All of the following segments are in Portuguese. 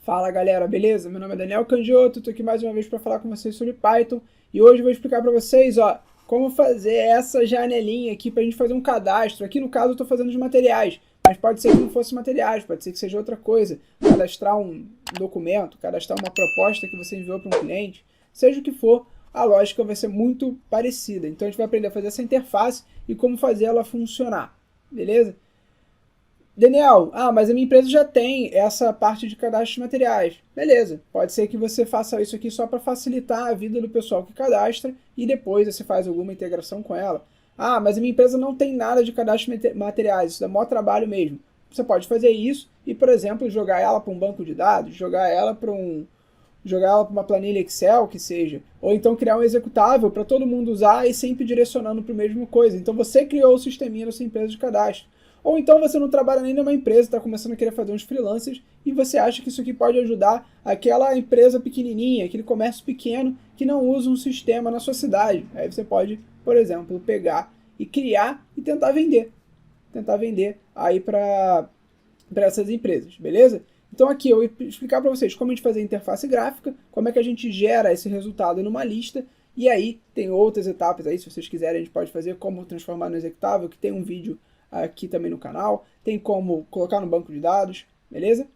Fala galera, beleza? Meu nome é Daniel Candiotto, estou aqui mais uma vez para falar com vocês sobre Python e hoje eu vou explicar para vocês como fazer essa janelinha aqui para a gente fazer um cadastro. Aqui no caso eu estou fazendo de materiais, mas pode ser que não fosse materiais, pode ser que seja outra coisa. Cadastrar um documento, cadastrar uma proposta que você enviou para um cliente, seja o que for, a lógica vai ser muito parecida. Então a gente vai aprender a fazer essa interface e como fazer ela funcionar, beleza? Daniel, mas a minha empresa já tem essa parte de cadastro de materiais. Beleza, pode ser que você faça isso aqui só para facilitar a vida do pessoal que cadastra e depois você faz alguma integração com ela. Mas a minha empresa não tem nada de cadastro de materiais, isso dá maior trabalho mesmo. Você pode fazer isso e, por exemplo, jogar ela para um banco de dados, jogar ela para uma planilha Excel, que seja, ou então criar um executável para todo mundo usar e sempre direcionando para a mesma coisa. Então você criou o sisteminha da sua empresa de cadastro. Ou então você não trabalha nem numa empresa, está começando a querer fazer uns freelancers e você acha que isso aqui pode ajudar aquela empresa pequenininha, aquele comércio pequeno que não usa um sistema na sua cidade. Aí você pode, por exemplo, pegar e criar e tentar vender. Tentar vender aí para essas empresas, beleza? Então aqui eu vou explicar para vocês como a gente fazer a interface gráfica, como é que a gente gera esse resultado numa lista, e aí tem outras etapas aí, se vocês quiserem a gente pode fazer como transformar no executável, que tem um vídeo aqui também no canal, tem como colocar no banco de dados, beleza?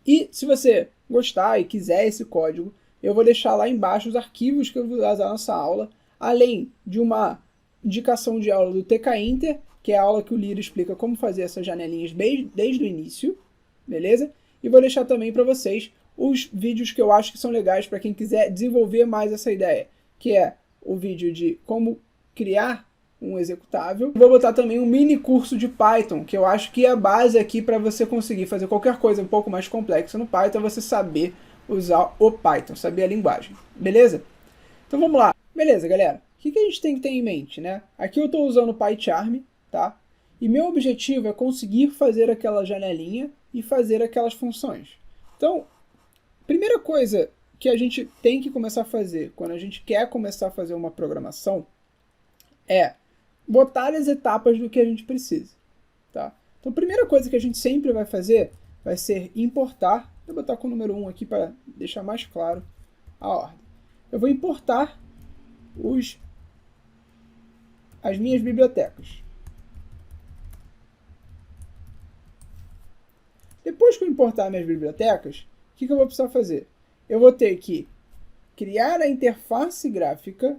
E se você gostar e quiser esse código, eu vou deixar lá embaixo os arquivos que eu vou usar nessa aula, além de uma indicação de aula do TK Inter, que é a aula que o Lira explica como fazer essas janelinhas desde o início, beleza? E vou deixar também para vocês os vídeos que eu acho que são legais para quem quiser desenvolver mais essa ideia, que é o vídeo de como criar um executável. Vou botar também um mini curso de Python, que eu acho que é a base aqui para você conseguir fazer qualquer coisa um pouco mais complexa no Python, você saber usar o Python, saber a linguagem, beleza? Então vamos lá. Beleza, galera. O que a gente tem que ter em mente, né? Aqui eu estou usando o PyCharm, tá? E meu objetivo é conseguir fazer aquela janelinha e fazer aquelas funções. Então, primeira coisa que a gente tem que começar a fazer quando a gente quer começar a fazer uma programação é botar as etapas do que a gente precisa, tá? Então a primeira coisa que a gente sempre vai fazer vai ser importar. Vou botar com o número 1 aqui para deixar mais claro a ordem. Eu vou importar as minhas bibliotecas. Depois que eu importar minhas bibliotecas, o que eu vou precisar fazer? Eu vou ter que criar a interface gráfica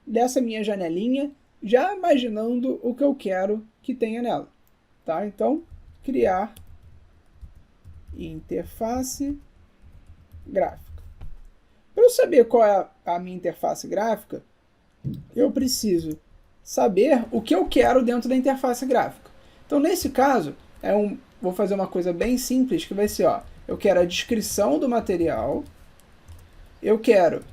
dessa minha janelinha, já imaginando o que eu quero que tenha nela, tá? Então, criar interface gráfica. Para eu saber qual é a minha interface gráfica, eu preciso saber o que eu quero dentro da interface gráfica. Então, nesse caso, vou fazer uma coisa bem simples, que vai ser, eu quero a descrição do material, eu quero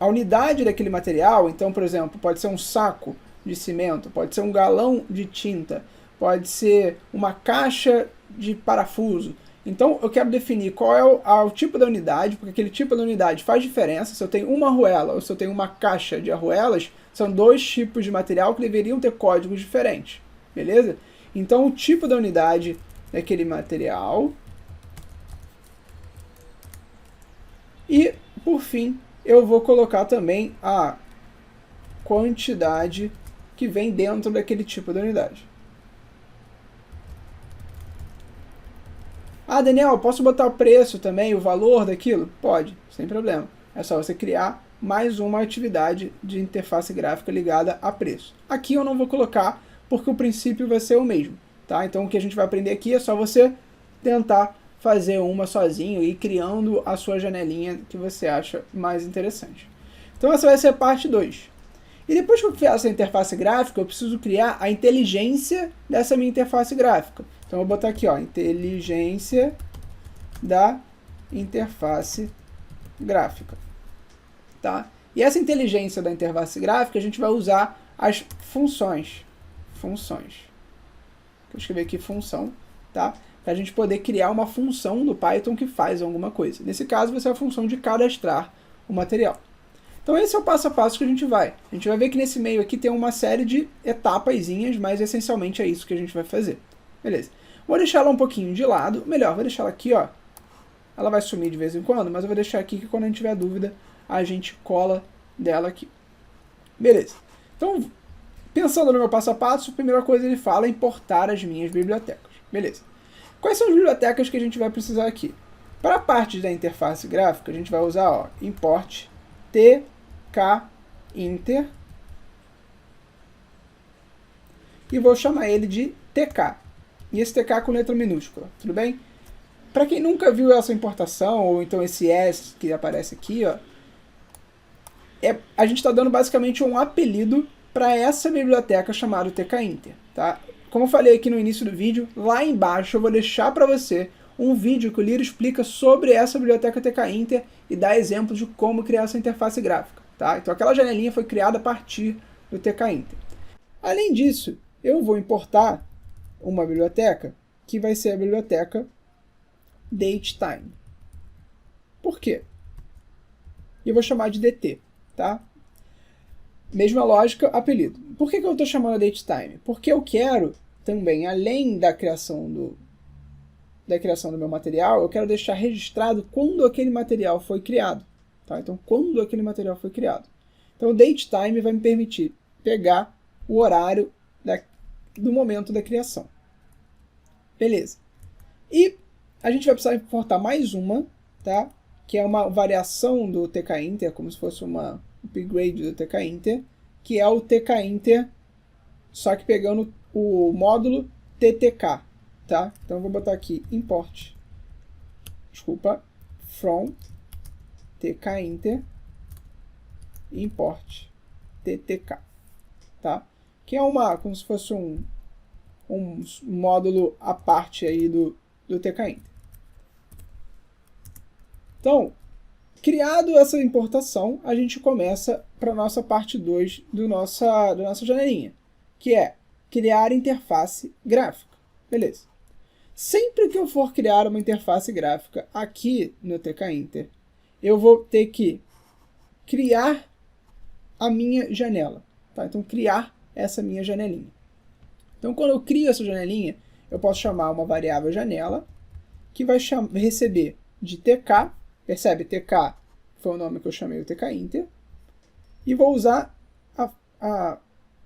a unidade daquele material, então, por exemplo, pode ser um saco de cimento, pode ser um galão de tinta, pode ser uma caixa de parafuso. Então, eu quero definir qual é o tipo da unidade, porque aquele tipo da unidade faz diferença. Se eu tenho uma arruela ou se eu tenho uma caixa de arruelas, são dois tipos de material que deveriam ter códigos diferentes, beleza? Então, o tipo da unidade daquele material. E, por fim, eu vou colocar também a quantidade que vem dentro daquele tipo de unidade. Daniel, posso botar o preço também, o valor daquilo? Pode, sem problema. É só você criar mais uma atividade de interface gráfica ligada a preço. Aqui eu não vou colocar, porque o princípio vai ser o mesmo, tá? Então o que a gente vai aprender aqui é só você tentar fazer uma sozinho e ir criando a sua janelinha que você acha mais interessante. Então essa vai ser a parte 2. E depois que eu criar essa interface gráfica, eu preciso criar a inteligência dessa minha interface gráfica. Então eu vou botar aqui, inteligência da interface gráfica, tá? E essa inteligência da interface gráfica a gente vai usar as funções. Eu escrevi aqui função, tá? Para a gente poder criar uma função no Python que faz alguma coisa. Nesse caso, vai ser a função de cadastrar o material. Então esse é o passo a passo que a gente vai. A gente vai ver que nesse meio aqui tem uma série de etapazinhas, mas essencialmente é isso que a gente vai fazer. Beleza. Vou deixar ela um pouquinho de lado, melhor, vou deixar ela aqui, ó. Ela vai sumir de vez em quando, mas eu vou deixar aqui que quando a gente tiver dúvida, a gente cola dela aqui. Beleza. Então, pensando no meu passo a passo, a primeira coisa ele fala é importar as minhas bibliotecas. Beleza. Quais são as bibliotecas que a gente vai precisar aqui? Para a parte da interface gráfica, a gente vai usar, ó, import tkinter e vou chamar ele de tk. E esse tk com letra minúscula, tudo bem? Para quem nunca viu essa importação, ou então esse S que aparece aqui, ó, a gente está dando basicamente um apelido para essa biblioteca chamada tkinter, tá? Como eu falei aqui no início do vídeo, lá embaixo eu vou deixar para você um vídeo que o Liro explica sobre essa biblioteca tkinter e dá exemplos de como criar essa interface gráfica, tá? Então aquela janelinha foi criada a partir do tkinter. Além disso, eu vou importar uma biblioteca que vai ser a biblioteca datetime. Por quê? E eu vou chamar de dt, tá? Mesma lógica, apelido. Por que eu estou chamando a datetime? Porque eu quero também, além da criação do meu material, eu quero deixar registrado quando aquele material foi criado. Tá? Então, quando aquele material foi criado. Então, o datetime vai me permitir pegar o horário do momento da criação. Beleza. E a gente vai precisar importar mais uma, tá? Que é uma variação do tkinter, como se fosse uma upgrade do tkinter, que é o tkinter, só que pegando o módulo ttk, tá? Então eu vou botar aqui import, from tkinter import ttk, tá? Que é como se fosse um módulo à parte aí do tkinter. Então, criado essa importação, a gente começa para a nossa parte 2 da nossa janelinha, que é criar interface gráfica. Beleza. Sempre que eu for criar uma interface gráfica aqui no tkinter, eu vou ter que criar a minha janela. Tá? Então, criar essa minha janelinha. Então, quando eu crio essa janelinha, eu posso chamar uma variável janela, que vai receber de tk, percebe? tk foi o nome que eu chamei o tkinter, e vou usar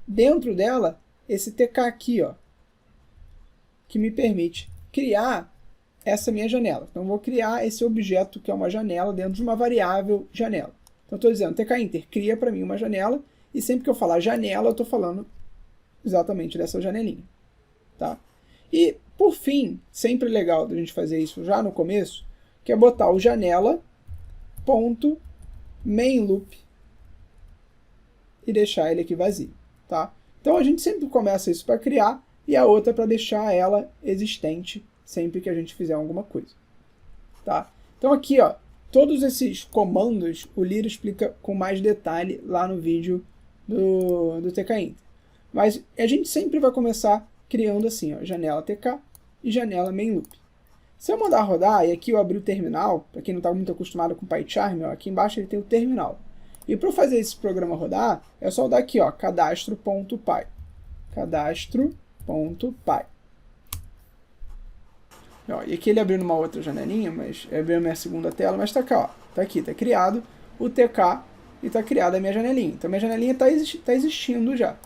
dentro dela esse tk aqui, ó, que me permite criar essa minha janela. Então, eu vou criar esse objeto que é uma janela dentro de uma variável janela. Então, eu estou dizendo tkinter cria para mim uma janela, e sempre que eu falar janela, eu estou falando exatamente dessa janelinha. Tá? E, por fim, sempre legal da gente fazer isso já no começo, que é botar o janela.mainLoop e deixar ele aqui vazio. Tá? Então, a gente sempre começa isso para criar, e a outra para deixar ela existente sempre que a gente fizer alguma coisa. Tá? Então aqui, ó, todos esses comandos o Liro explica com mais detalhe lá no vídeo do tkinter. Mas a gente sempre vai começar criando assim, ó, janela tk e janela mainLoop. Se eu mandar rodar, e aqui eu abri o terminal, para quem não está muito acostumado com PyCharm, ó, aqui embaixo ele tem o terminal. E para fazer esse programa rodar, é só dar aqui, ó, cadastro.py. Cadastro.py. E aqui ele abriu numa outra janelinha, mas abriu a minha segunda tela, mas tá cá, ó. Tá aqui, tá criado o TK e tá criada a minha janelinha. Então minha janelinha tá existindo já.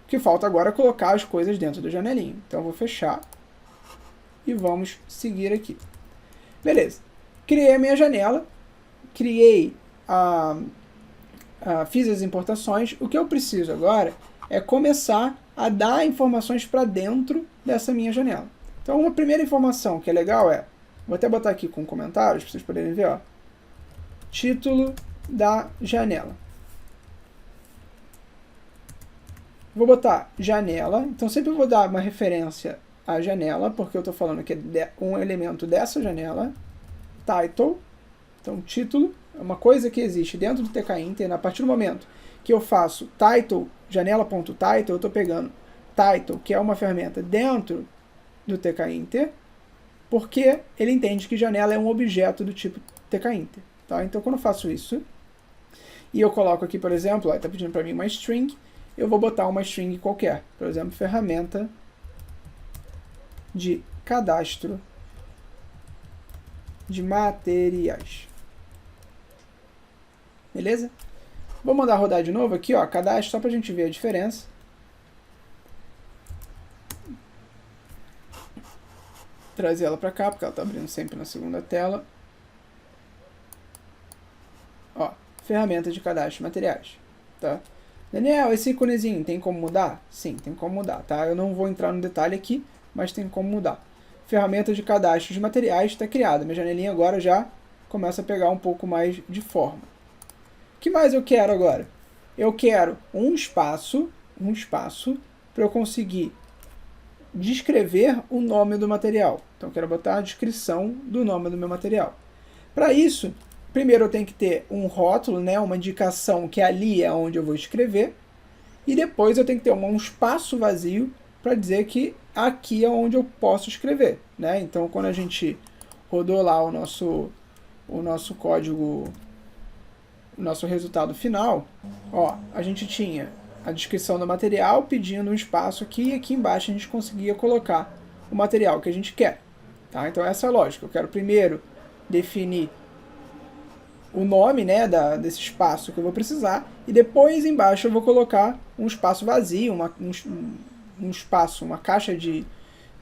O que falta agora é colocar as coisas dentro da janelinha. Então eu vou fechar e vamos seguir aqui. Beleza. Criei a minha janela, fiz as importações. O que eu preciso agora é começar a dar informações para dentro dessa minha janela. Então, uma primeira informação que é legal vou até botar aqui com comentários, para vocês poderem ver, ó, título da janela. Vou botar janela, então sempre eu vou dar uma referência à janela, porque eu estou falando que é um elemento dessa janela. Title, então título, é uma coisa que existe dentro do tkinter. A partir do momento que eu faço title, janela.title, eu estou pegando title, que é uma ferramenta dentro do tkinter, porque ele entende que janela é um objeto do tipo tkinter. Tá? Então, quando eu faço isso, e eu coloco aqui, por exemplo, está pedindo para mim uma string, eu vou botar uma string qualquer, por exemplo, ferramenta de cadastro de materiais. Beleza? Vou mandar rodar de novo aqui, ó, cadastro, só para a gente ver a diferença. Trazer ela para cá, porque ela está abrindo sempre na segunda tela. Ó, ferramenta de cadastro de materiais, tá? Daniel, esse íconezinho tem como mudar? Sim, tem como mudar, tá? Eu não vou entrar no detalhe aqui, mas tem como mudar. Ferramenta de cadastro de materiais está criada. Minha janelinha agora já começa a pegar um pouco mais de forma. O que mais eu quero agora? Eu quero um espaço para eu conseguir descrever o nome do material. Então eu quero botar a descrição do nome do meu material. Para isso, primeiro eu tenho que ter um rótulo, né, uma indicação que ali é onde eu vou escrever, e depois eu tenho que ter um espaço vazio para dizer que aqui é onde eu posso escrever, né? Então quando a gente rodou lá o nosso código, o nosso resultado final, ó, a gente tinha a descrição do material pedindo um espaço aqui, e aqui embaixo a gente conseguia colocar o material que a gente quer, tá? Então essa é a lógica. Eu quero primeiro definir o nome, né, desse espaço que eu vou precisar, e depois embaixo eu vou colocar um espaço vazio, um espaço, uma caixa de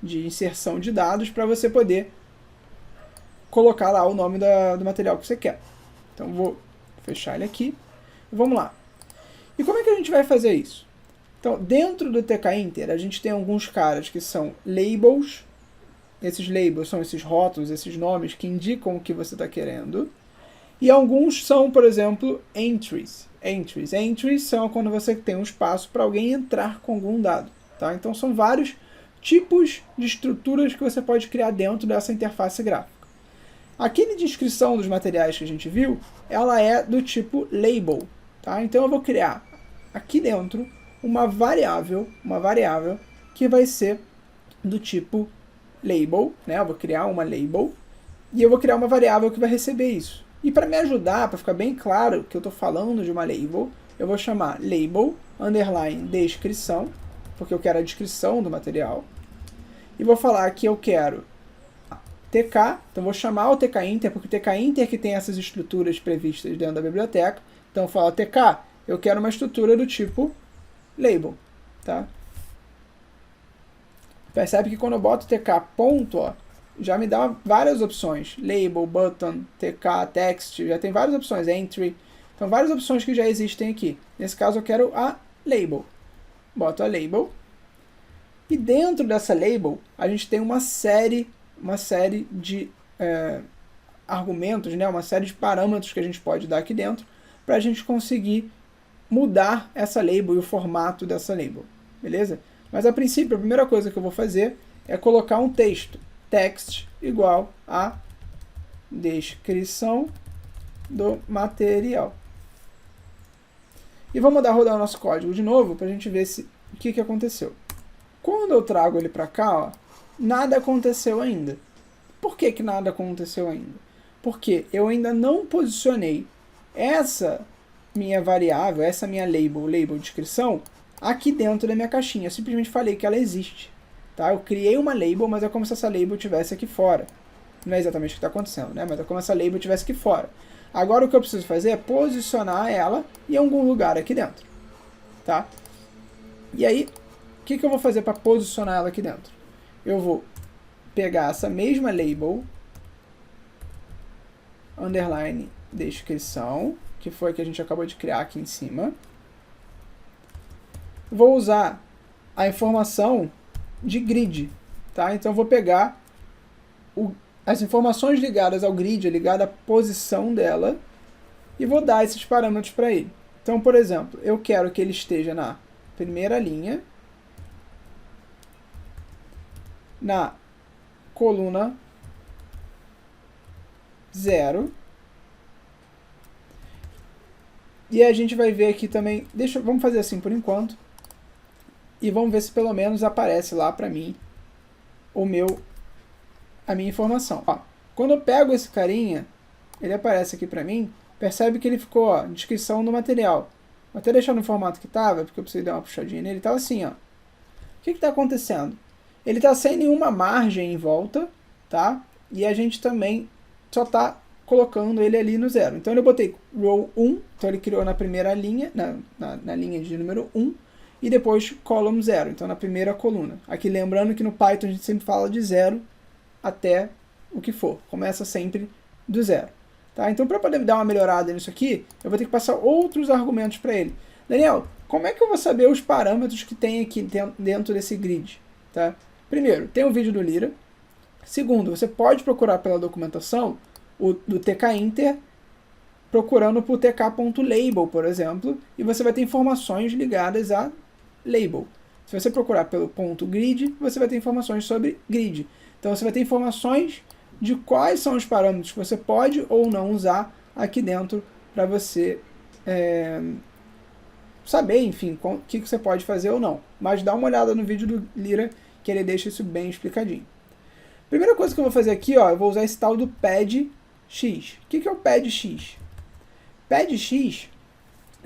inserção de dados para você poder colocar lá o nome do material que você quer. Então vou fechar ele aqui. Vamos lá. E como é que a gente vai fazer isso? Então, dentro do tkinter, a gente tem alguns caras que são labels. Esses labels são esses rótulos, esses nomes que indicam o que você está querendo. E alguns são, por exemplo, entries. Entries são quando você tem um espaço para alguém entrar com algum dado. Tá? Então são vários tipos de estruturas que você pode criar dentro dessa interface gráfica. Aquele descrição dos materiais que a gente viu, ela é do tipo label. Tá? Então eu vou criar aqui dentro uma variável que vai ser do tipo label. Né? Eu vou criar uma label e eu vou criar uma variável que vai receber isso. E para me ajudar, para ficar bem claro que eu estou falando de uma label, eu vou chamar label underline descrição, porque eu quero a descrição do material. E vou falar que eu quero tk, então vou chamar o tkinter, porque o tkinter que tem essas estruturas previstas dentro da biblioteca. Então eu falo tk, eu quero uma estrutura do tipo label. Tá? Percebe que quando eu boto tk ponto, ó, já me dá várias opções. Label, button, tk, text, já tem várias opções. Entry. Então várias opções que já existem aqui. Nesse caso eu quero a label. Boto a label. E dentro dessa label a gente tem uma série de argumentos, né? Uma série de parâmetros que a gente pode dar aqui dentro para a gente conseguir mudar essa label e o formato dessa label. Beleza? Mas a princípio a primeira coisa que eu vou fazer é colocar um texto. Text igual a descrição do material. E vamos rodar o nosso código de novo para a gente ver o que aconteceu. Quando eu trago ele para cá, ó, nada aconteceu ainda. Por que nada aconteceu ainda? Porque eu ainda não posicionei essa minha variável, essa minha label descrição, aqui dentro da minha caixinha. Eu simplesmente falei que ela existe. Tá? Eu criei uma label, mas é como se essa label estivesse aqui fora. Não é exatamente o que está acontecendo, né? Mas é como se essa label estivesse aqui fora. Agora o que eu preciso fazer é posicionar ela em algum lugar aqui dentro. Tá? E aí, o que eu vou fazer para posicionar ela aqui dentro? Eu vou pegar essa mesma label, underline descrição, que foi a que a gente acabou de criar aqui em cima. Vou usar a informação de grid, tá? Então eu vou pegar as informações ligadas ao grid, ligada à posição dela, e vou dar esses parâmetros para ele. Então, por exemplo, eu quero que ele esteja na primeira linha, na coluna 0, e a gente vai ver aqui também, vamos fazer assim por enquanto, e vamos ver se pelo menos aparece lá para mim a minha informação. Ó, quando eu pego esse carinha, ele aparece aqui para mim, percebe que ele ficou, ó, descrição do material. Vou até deixar no formato que estava, porque eu precisei dar uma puxadinha nele, estava assim, ó. O que está acontecendo? ele está sem nenhuma margem em volta, tá? E a gente também só está colocando ele ali no 0. Então eu botei row 1, então ele criou na primeira linha, na linha de número 1, e depois column 0, então na primeira coluna. Aqui lembrando que no Python a gente sempre fala de 0 até o que for, começa sempre do 0. Tá? Então para poder dar uma melhorada nisso aqui, eu vou ter que passar outros argumentos para ele. Daniel, como é que eu vou saber os parâmetros que tem aqui dentro desse grid? Tá? Primeiro, tem o vídeo do Lira. Segundo, você pode procurar pela documentação do tkinter, procurando por tk.label, por exemplo, e você vai ter informações ligadas a label. Se você procurar pelo ponto grid, você vai ter informações sobre grid. Então você vai ter informações de quais são os parâmetros que você pode ou não usar aqui dentro para você saber, enfim, o que você pode fazer ou não. Mas dá uma olhada no vídeo do Lira, que ele deixa isso bem explicadinho. Primeira coisa que eu vou fazer aqui, ó, eu vou usar esse tal do pad x. O que é o pad x? Pad x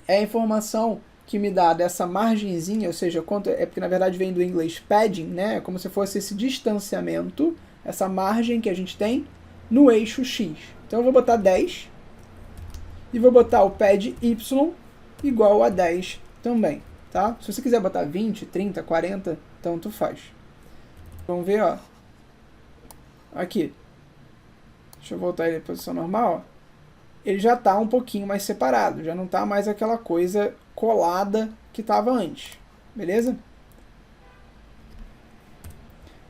é a informação que me dá dessa margenzinha, ou seja, quanto é porque na verdade vem do inglês padding, né? É como se fosse esse distanciamento, essa margem que a gente tem no eixo x. Então eu vou botar 10 e vou botar o pad y igual a 10 também, tá? Se você quiser botar 20, 30, 40, tanto faz. Vamos ver, ó. Aqui. Deixa eu voltar ele à posição normal, ó. Ele já está um pouquinho mais separado, já não está mais aquela coisa colada que estava antes, beleza?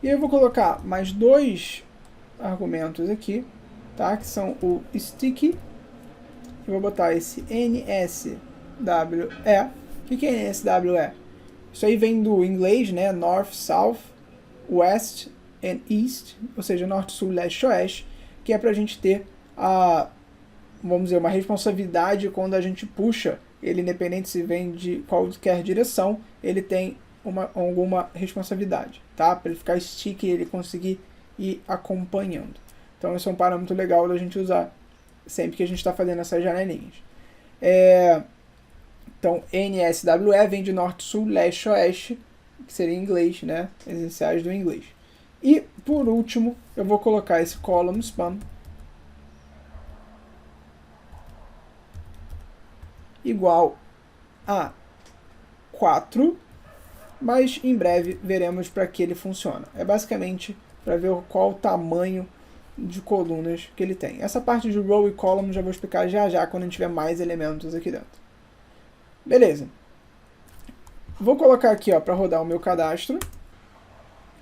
E eu vou colocar mais dois argumentos aqui, tá? Que são o sticky, eu vou botar esse NSWE. O que é NSWE? Isso aí vem do inglês, né? North, South, West and East, ou seja, Norte, Sul, Leste, Oeste, que é para a gente ter vamos dizer, uma responsabilidade quando a gente puxa ele, independente se vem de qualquer direção, ele tem alguma responsabilidade, tá? Para ele ficar sticky e ele conseguir ir acompanhando. Então esse é um parâmetro legal da gente usar sempre que a gente está fazendo essas janelinhas. Então NSWE vem de Norte, Sul, Leste, Oeste, que seria em inglês, né? As iniciais do inglês. E por último, eu vou colocar esse column span igual a 4, mas em breve veremos para que ele funciona. É basicamente para ver qual o tamanho de colunas que ele tem. Essa parte de row e column já vou explicar já quando a gente tiver mais elementos aqui dentro. Beleza. Vou colocar aqui para rodar o meu cadastro.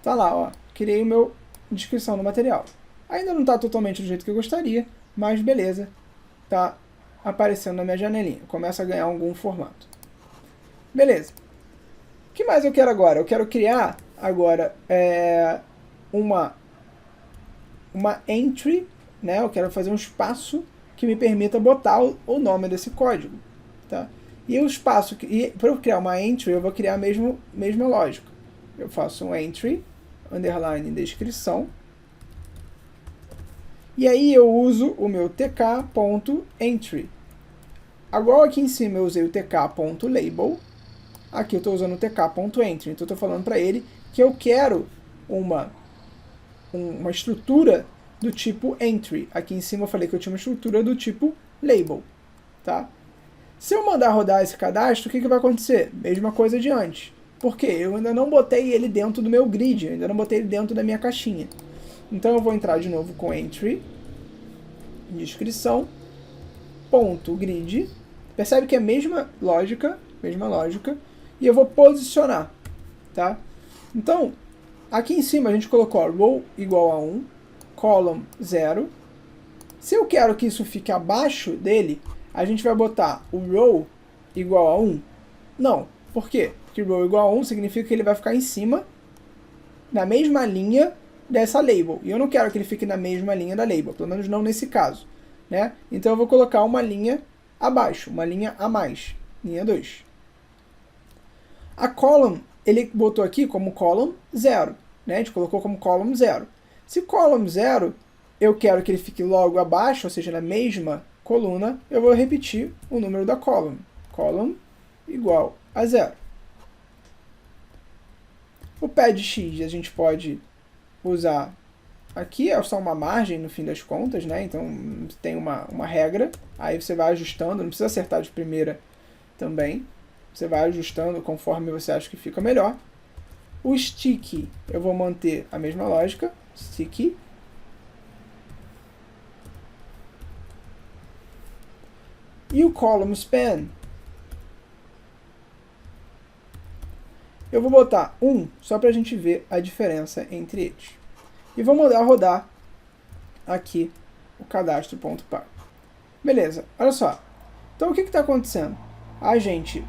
Tá lá, ó. Criei o meu descrição do material. Ainda não está totalmente do jeito que eu gostaria, mas beleza. Tá aparecendo na minha janelinha. Começa a ganhar algum formato. Beleza. O que mais eu quero agora? Eu quero criar agora uma entry, né? Eu quero fazer um espaço que me permita botar o nome desse código, tá? E o espaço, para eu criar uma entry, eu vou criar a mesma lógica. Eu faço um entry, underline descrição, e aí eu uso o meu tk.entry. Agora aqui em cima eu usei o tk.label, aqui eu estou usando o tk.entry, então eu estou falando para ele que eu quero uma estrutura do tipo entry. Aqui em cima eu falei que eu tinha uma estrutura do tipo label, tá? Se eu mandar rodar esse cadastro, o que vai acontecer? Mesma coisa de antes. Por quê? Eu ainda não botei ele dentro do meu grid, eu ainda não botei ele dentro da minha caixinha. Então eu vou entrar de novo com entry, descrição, ponto grid. Percebe que é a mesma lógica, e eu vou posicionar, tá? Então, aqui em cima a gente colocou row igual a 1, column 0. Se eu quero que isso fique abaixo dele, a gente vai botar o row igual a 1? Não. Por quê? Porque row igual a 1 significa que ele vai ficar em cima, na mesma linha dessa label. E eu não quero que ele fique na mesma linha da label, pelo menos não nesse caso, né? Então eu vou colocar uma linha abaixo, uma linha a mais, linha 2. A column, ele botou aqui como column 0, né? A gente colocou como column 0. Se column 0, eu quero que ele fique logo abaixo, ou seja, na mesma coluna, eu vou repetir o número da column. Column igual a 0. O pad X a gente pode usar aqui, é só uma margem no fim das contas, né? Então tem uma regra, aí você vai ajustando, não precisa acertar de primeira também. Você vai ajustando conforme você acha que fica melhor. O stick, eu vou manter a mesma lógica, stick. E o column span, eu vou botar 1, só para a gente ver a diferença entre eles. E vou mandar rodar aqui o cadastro.py. Beleza, olha só. Então o que está acontecendo? A gente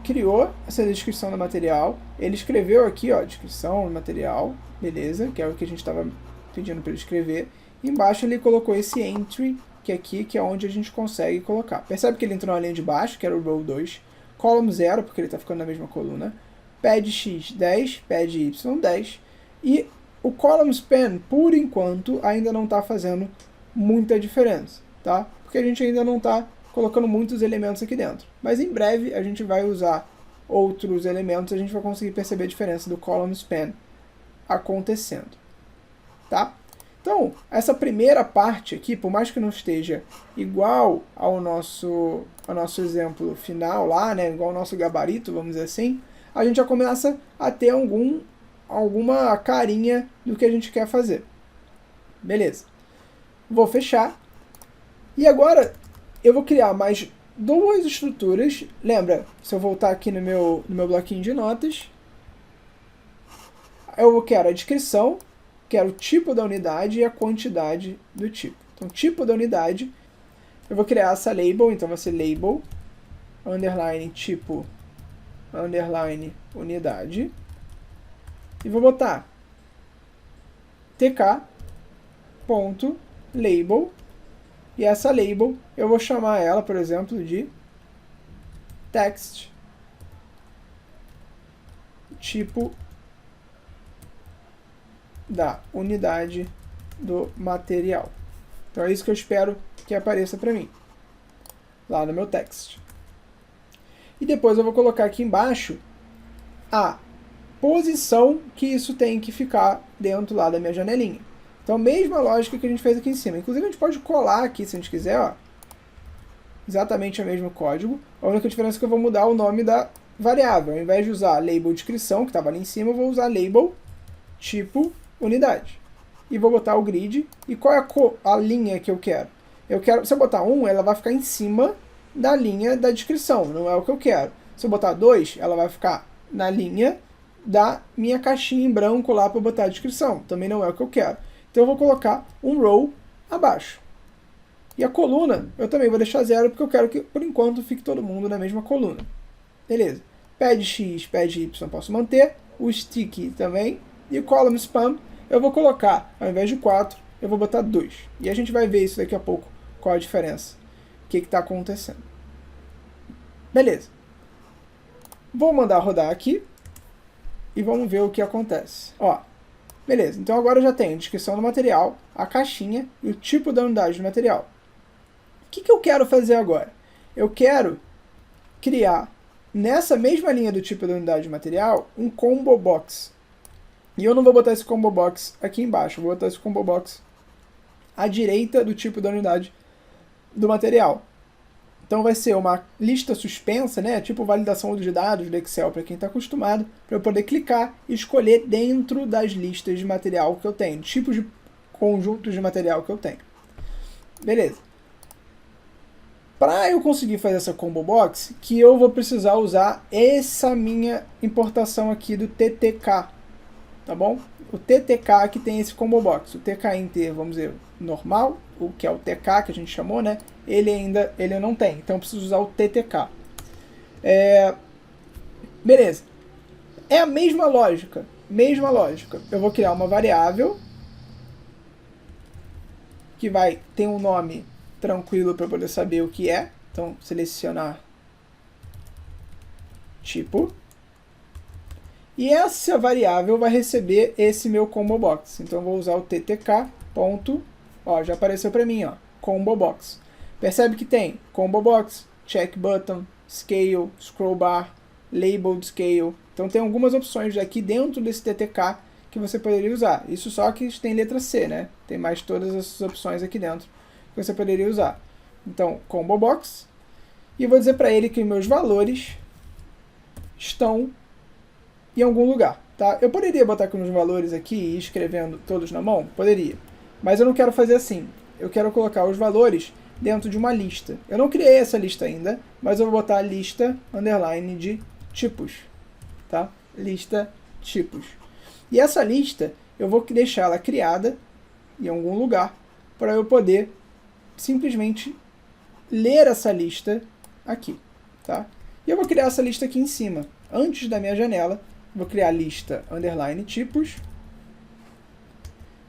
criou essa descrição do material, ele escreveu aqui, ó, descrição do material, beleza, que é o que a gente estava pedindo para ele escrever. E embaixo ele colocou esse entry, que aqui, que é onde a gente consegue colocar. Percebe que ele entrou na linha de baixo, que era o row 2, column 0, porque ele está ficando na mesma coluna, pad x 10, pad y 10, e o column span, por enquanto, ainda não está fazendo muita diferença, tá? Porque a gente ainda não está colocando muitos elementos aqui dentro. Mas em breve a gente vai usar outros elementos, a gente vai conseguir perceber a diferença do column span acontecendo, tá? Então, essa primeira parte aqui, por mais que não esteja igual ao nosso exemplo final lá, né, igual ao nosso gabarito, vamos dizer assim, a gente já começa a ter alguma carinha do que a gente quer fazer. Beleza. Vou fechar. E agora eu vou criar mais duas estruturas. Lembra, se eu voltar aqui no meu bloquinho de notas, eu quero a descrição, quero o tipo da unidade e a quantidade do tipo. Então, tipo da unidade, eu vou criar essa label, então vai ser label, underline tipo, underline unidade, e vou botar tk.label, e essa label eu vou chamar ela, por exemplo, de text tipo da unidade do material. Então é isso que eu espero que apareça para mim, lá no meu text. E depois eu vou colocar aqui embaixo a posição que isso tem que ficar dentro lá da minha janelinha. Então, mesma lógica que a gente fez aqui em cima. Inclusive, a gente pode colar aqui, se a gente quiser, ó, exatamente o mesmo código. A única diferença é que eu vou mudar o nome da variável. Ao invés de usar label descrição, que estava ali em cima, eu vou usar label tipo unidade. E vou botar o grid. E qual é a linha que eu quero? Se eu botar 1, ela vai ficar em cima da linha da descrição. Não é o que eu quero. Se eu botar 2, ela vai ficar na linha da minha caixinha em branco lá para botar a descrição. Também não é o que eu quero. Então eu vou colocar um row abaixo. E a coluna eu também vou deixar 0, porque eu quero que, por enquanto, fique todo mundo na mesma coluna. Beleza. Pad x, pad y posso manter. O stick também. E o column span eu vou colocar, ao invés de 4, eu vou botar 2. E a gente vai ver isso daqui a pouco, qual a diferença. O que está acontecendo. Beleza. Vou mandar rodar aqui. E vamos ver o que acontece. Ó, beleza, então agora eu já tenho a descrição do material, a caixinha e o tipo da unidade do material. O que eu quero fazer agora? Eu quero criar, nessa mesma linha do tipo da unidade do material, um combo box. E eu não vou botar esse combo box aqui embaixo, eu vou botar esse combo box à direita do tipo da unidade do material. Então vai ser uma lista suspensa, né? Tipo validação de dados do Excel para quem está acostumado, para eu poder clicar e escolher dentro das listas de material que eu tenho, tipos de conjuntos de material que eu tenho. Beleza. Para eu conseguir fazer essa combo box, que eu vou precisar usar essa minha importação aqui do TTK, tá bom? O TTK que tem esse combo box, o TK-Inter, vamos dizer, normal, o que é o TK que a gente chamou, né? Ele não tem, então eu preciso usar o TTK. Beleza. É a mesma lógica, Eu vou criar uma variável que vai ter um nome tranquilo para poder saber o que é. Então, selecionar tipo. E essa variável vai receber esse meu combo box. Então, eu vou usar o ttk. Ó, já apareceu para mim, ó, combo box. Percebe que tem combo box, check button, scale, scroll bar, labeled scale, Então tem algumas opções aqui dentro desse TTK que você poderia usar. Isso só que tem letra C, né? Tem mais todas essas opções aqui dentro que você poderia usar. Então, combo box. E eu vou dizer para ele que meus valores estão em algum lugar. Tá? Eu poderia botar aqui uns valores aqui e ir escrevendo todos na mão? Poderia. Mas eu não quero fazer assim. Eu quero colocar os valores dentro de uma lista. Eu não criei essa lista ainda, mas eu vou botar a lista underline de tipos. Tá? Lista tipos. E essa lista, eu vou deixar ela criada em algum lugar para eu poder simplesmente ler essa lista aqui. Tá? E eu vou criar essa lista aqui em cima. Antes da minha janela, vou criar a lista underline tipos.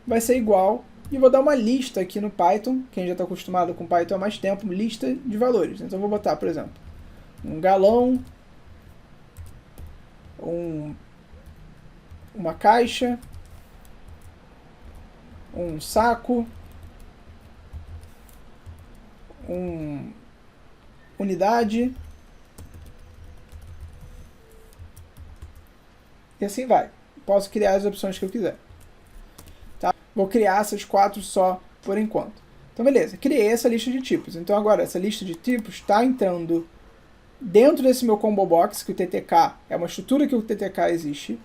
Vai ser igual. E vou dar uma lista aqui no Python. Quem já está acostumado com Python há mais tempo, lista de valores. Então eu vou botar, por exemplo, um galão, uma caixa, um saco, unidade, e assim vai. Posso criar as opções que eu quiser. Tá? Vou criar essas 4 só por enquanto. Então beleza, criei essa lista de tipos. Então agora essa lista de tipos está entrando dentro desse meu combo box, que o TTK é uma estrutura que o TTK existe.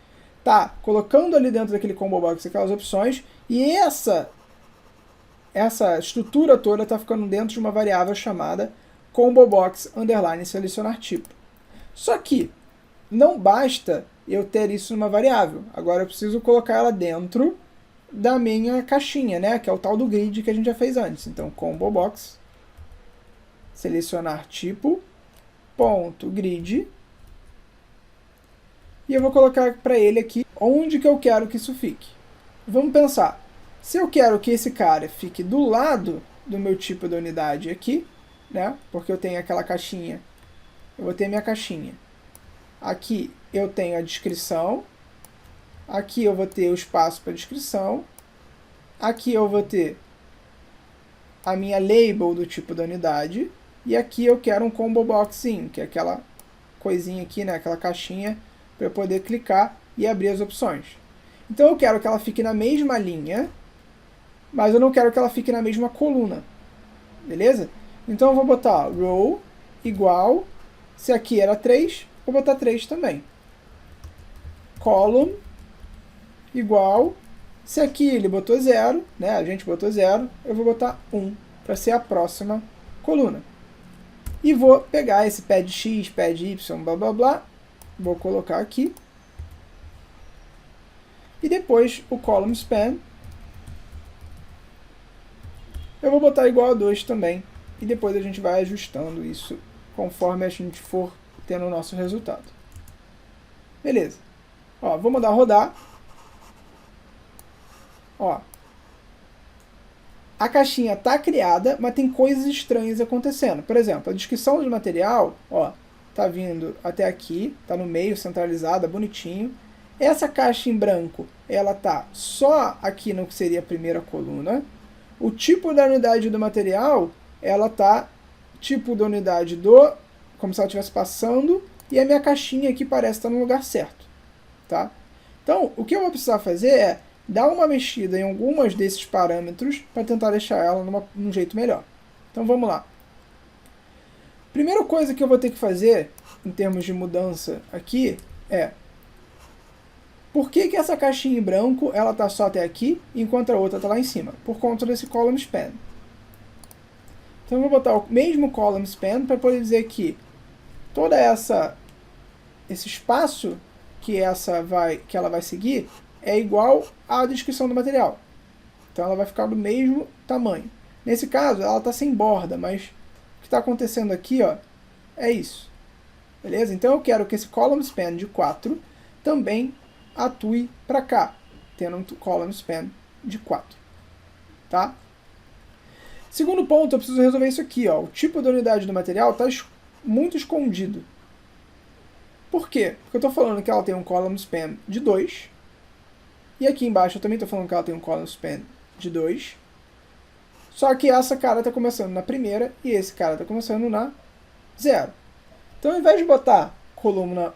Tá colocando ali dentro daquele combo box aquelas opções, e essa estrutura toda está ficando dentro de uma variável chamada combo box underline selecionar tipo. Só que não basta eu ter isso numa variável. Agora eu preciso colocar ela dentro da minha caixinha, né? Que é o tal do grid que a gente já fez antes. Então, combo box selecionar tipo ponto grid, e eu vou colocar para ele aqui onde que eu quero que isso fique. Vamos pensar. Se eu quero que esse cara fique do lado do meu tipo de unidade aqui, né? Porque eu tenho aquela caixinha, eu vou ter minha caixinha. Aqui eu tenho a descrição, aqui eu vou ter o espaço para descrição, aqui eu vou ter a minha label do tipo da unidade, e aqui eu quero um combo boxinho, que é aquela coisinha aqui, né? Aquela caixinha para eu poder clicar e abrir as opções. Então eu quero que ela fique na mesma linha, mas eu não quero que ela fique na mesma coluna. Beleza? Então eu vou botar row igual, se aqui era 3, vou botar 3 também. Column igual, se aqui ele botou 0, né, a gente botou 0, eu vou botar 1 para ser a próxima coluna. E vou pegar esse pad x, pad y, blá blá blá, vou colocar aqui. E depois o column span eu vou botar igual a 2 também. E depois a gente vai ajustando isso conforme a gente for tendo o nosso resultado. Beleza. Ó, vou mandar rodar. Ó, a caixinha está criada, mas tem coisas estranhas acontecendo. Por exemplo, a descrição do material, ó, tá vindo até aqui, tá no meio, centralizada, bonitinho. Essa caixa em branco, ela tá só aqui no que seria a primeira coluna. O tipo da unidade do material, ela tá tipo da unidade do, como se ela estivesse passando, e a minha caixinha aqui parece estar no lugar certo, tá? Então, o que eu vou precisar fazer é dar uma mexida em algumas desses parâmetros para tentar deixar ela num jeito melhor. Então vamos lá. Primeira coisa que eu vou ter que fazer, em termos de mudança aqui, é por que essa caixinha em branco ela está só até aqui, enquanto a outra está lá em cima? Por conta desse column span. Então eu vou botar o mesmo column span para poder dizer que toda esse espaço que ela vai seguir é igual à descrição do material. Então ela vai ficar do mesmo tamanho. Nesse caso, ela está sem borda, mas o que está acontecendo aqui, ó, é isso. Beleza? Então eu quero que esse column span de 4 também atue para cá, tendo um column span de 4. Tá? Segundo ponto, eu preciso resolver isso aqui. Ó. O tipo da unidade do material está muito escondido. Por quê? Porque eu estou falando que ela tem um column span de 2. E aqui embaixo eu também estou falando que ela tem um column span de 2. Só que essa cara está começando na primeira e esse cara está começando na 0. Então, ao invés de botar coluna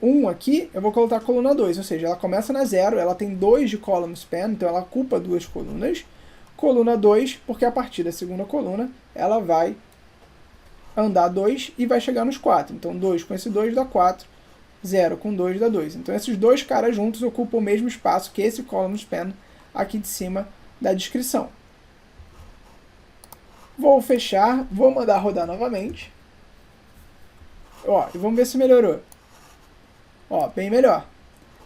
1 aqui, eu vou colocar a coluna 2, ou seja, ela começa na 0, ela tem 2 de column span, então ela ocupa 2 colunas. Coluna 2, porque a partir da segunda coluna, ela vai andar 2 e vai chegar nos 4. Então 2 com esse 2 dá 4, 0 com 2 dá 2. Então esses dois caras juntos ocupam o mesmo espaço que esse column span aqui de cima da descrição. Vou fechar, vou mandar rodar novamente. Ó, e vamos ver se melhorou. Ó, bem melhor.